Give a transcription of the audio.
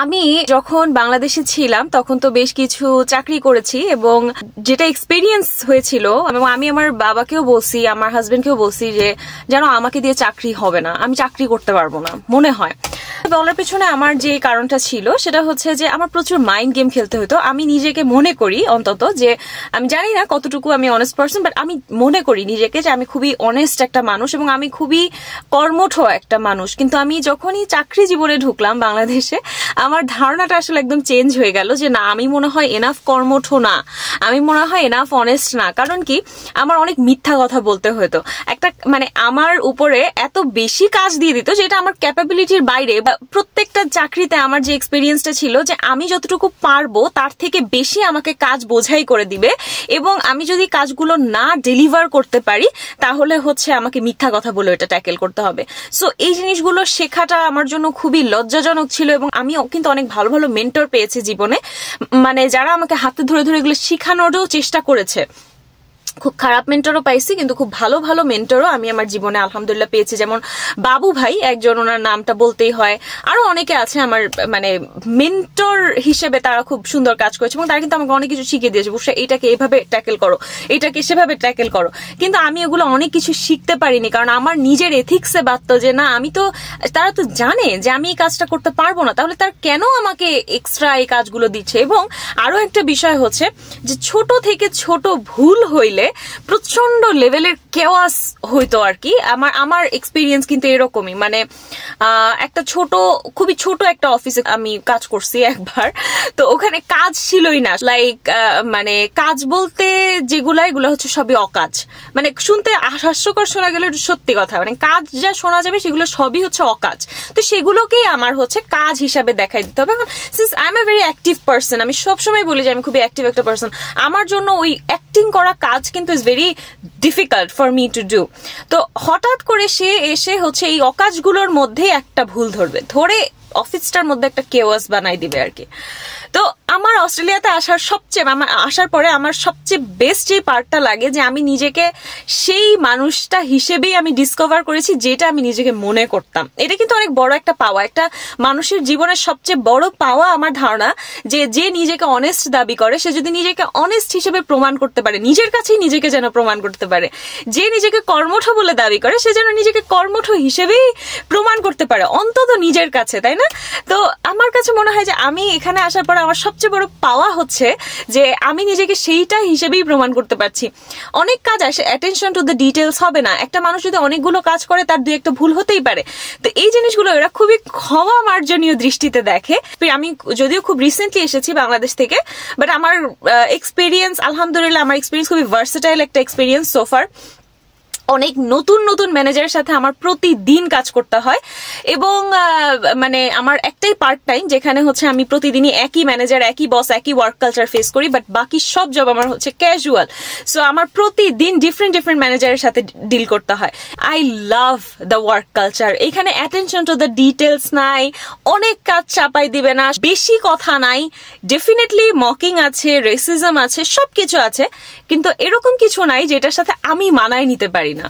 আমি যখন বাংলাদেশে ছিলাম তখন তো বেশ কিছু চাকরি করেছি এবং যেটা এক্সপিরিয়েন্স হয়েছিল, আমি আমার বাবাকেও বলছি, আমার হাজবেন্ডকেও বলছি যে যেন আমাকে দিয়ে চাকরি হবে না, আমি চাকরি করতে পারবো না মনে হয়। বলার পেছনে আমার যে কারণটা ছিল সেটা হচ্ছে যে আমার প্রচুর মাইন্ড গেম খেলতে হতো। আমি নিজেকে মনে করি অন্তত যে, আমি জানি না কতটুকু আমি অনেস্ট পারসন, বাট আমি মনে করি নিজেকে যে আমি খুবই অনেস্ট একটা মানুষ এবং আমি খুবই কর্মঠ একটা মানুষ। কিন্তু আমি যখনই চাকরি জীবনে ঢুকলাম বাংলাদেশে, আমার ধারণাটা আসলে একদম চেঞ্জ হয়ে গেল যে না, আমি মনে হয় এনাফ কর্মঠ না, আমি মনে হয় এনাফ অনেস্ট না। কারণ কি, আমার অনেক মিথ্যা কথা বলতে হতো। একটা আমার উপরে এত বেশি কাজ দিয়ে দিত যেটা আমার ক্যাপাবিলিটির বাইরে। প্রত্যেকটা চাকরিতে আমার যে এক্সপিরিয়েন্সটা ছিল যে আমি যতটুকু পারবো তার থেকে বেশি আমাকে কাজ বোঝাই করে দিবে, এবং আমি যদি কাজগুলো না ডেলিভার করতে পারি তাহলে হচ্ছে আমাকে মিথ্যা কথা বলে এটা ট্যাকেল করতে হবে। সো এই জিনিসগুলো শেখাটা আমার জন্য খুবই লজ্জাজনক ছিল, এবং আমি কিন্তু অনেক ভালো ভালো মেন্টর পেয়েছি জীবনে, যারা আমাকে হাতে ধরে ধরে এগুলো শিখানোরও চেষ্টা করেছে। খুব খারাপ মেন্টরও পাইছি, কিন্তু খুব ভালো ভালো মেন্টরও আমি আমার জীবনে আলহামদুলিল্লাহ পেয়েছি। যেমন বাবু ভাই একজন, ওনার নামটা বলতেই হয়। আরো অনেকে আছে আমার মেন্টর হিসেবে, তারা খুব সুন্দর কাজ করেছে এবং তারা কিন্তু আমাকে অনেক কিছু শিখিয়ে দিয়েছে। বুঝছো, এইটাকে এইভাবে ট্যাকেল করো, এইটাকে সেভাবে ট্যাকেল করো। কিন্তু আমি ওগুলো অনেক কিছু শিখতে পারিনি, কারণ আমার নিজের এথিক্সে বাধ্য যে না, তারা তো জানে যে আমি এই কাজটা করতে পারবো না, তাহলে তারা কেন আমাকে এক্সট্রা এই কাজগুলো দিচ্ছে। এবং আরো একটা বিষয় হচ্ছে যে ছোট থেকে ছোট ভুল হইলে প্রচন্ড লেভেলের কেওয়াস হইতো আর কি। আমার এক্সপিরিয়েন্স কিন্তু এরকমই। একটা খুবই ছোট একটা অফিসে আমি কাজ করছি একবার। তো ওখানে কাজ ছিলই না, কাজ বলতে এগুলো হচ্ছে সবই অকাজ। শুনতে হাস্যকর শোনা গেলে সত্যি কথা, কাজ যা শোনা যাবে সেগুলো সবই হচ্ছে অকাজ। তো সেগুলোকেই আমার হচ্ছে কাজ হিসাবে দেখাই দিতে হবে। এখন since I M a very active person, আমি সবসময় বলি যে আমি খুবই অ্যাক্টিভ একটা পার্সন, আমার জন্য ওই অ্যাক্টিং করা কাজ কিন্তু is very difficult for me to do. তো হঠাৎ করে সে এসে হচ্ছে এই অকাজগুলোর মধ্যে একটা ভুল ধরে অফিসটার মধ্যে একটা কেওয়াস বানাই দিবে আর কি। তো আমার অস্ট্রেলিয়াতে আসার পরে আমার সবচেয়ে বেস্ট যে পার্টটা লাগে যে আমি নিজেকে সেই মানুষটা হিসেবেই আমি ডিসকভার করেছি যেটা আমি নিজেকে মনে করতাম। এটা কিন্তু অনেক বড় একটা পাওয়া, একটা মানুষের জীবনের সবচেয়ে বড় পাওয়া আমার ধারণা, যে নিজেকে অনেস্ট দাবি করে সে যদি নিজেকে অনেস্ট হিসেবে প্রমাণ করতে পারে, নিজের কাছেই নিজেকে যেন প্রমাণ করতে পারে। যে নিজেকে কর্মঠ বলে দাবি করে সে যেন নিজেকে কর্মঠ হিসেবেই প্রমাণ করতে পারে, অন্তত নিজের কাছে, তাই না? তো আমার কাছে মনে হয় যে আমি এখানে আসার পর আমার সবচেয়ে বড় পাওয়া হচ্ছে যে আমি নিজেকে সেইটা হিসেবেই প্রমাণ করতে পারছি। অনেক কাজ আসে, অ্যাটেনশন টু দ্য ডিটেলস হবে না। একটা মানুষ যদি অনেকগুলো কাজ করে তার দুই একটা ভুল হতেই পারে। তো এই জিনিসগুলো এরা খুবই ক্ষমা মার্জনীয় দৃষ্টিতে দেখে। আমি যদিও খুব রিসেন্টলি এসেছি বাংলাদেশ থেকে, বাট আমার এক্সপিরিয়েন্স আলহামদুলিল্লাহ, আমার এক্সপিরিয়েন্স খুবই ভার্সেটাইল একটা এক্সপিরিয়েন্স সোফার। অনেক নতুন নতুন ম্যানেজারের সাথে আমার প্রতিদিন কাজ করতে হয়, এবং আমার একটাই পার্ট টাইম যেখানে হচ্ছে আমি প্রতিদিনই একই ম্যানেজার, একই বস, একই ওয়ার্ক কালচার ফেস করি, বাট বাকি সব জব আমার হচ্ছে ক্যাজুয়াল। সো আমার প্রতিদিন ডিফারেন্ট ম্যানেজারের সাথে ডিল করতে হয়। I love the work culture. এখানে অ্যাটেনশন টু দ্য ডিটেলস নাই, অনেক কাজ চাপাই দিবে না, বেশি কথা নাই। ডেফিনেটলি মকিং আছে, রেসিজম আছে, সবকিছু আছে, কিন্তু এরকম কিছু নাই যেটার সাথে আমি মানায় নিতে পারি না।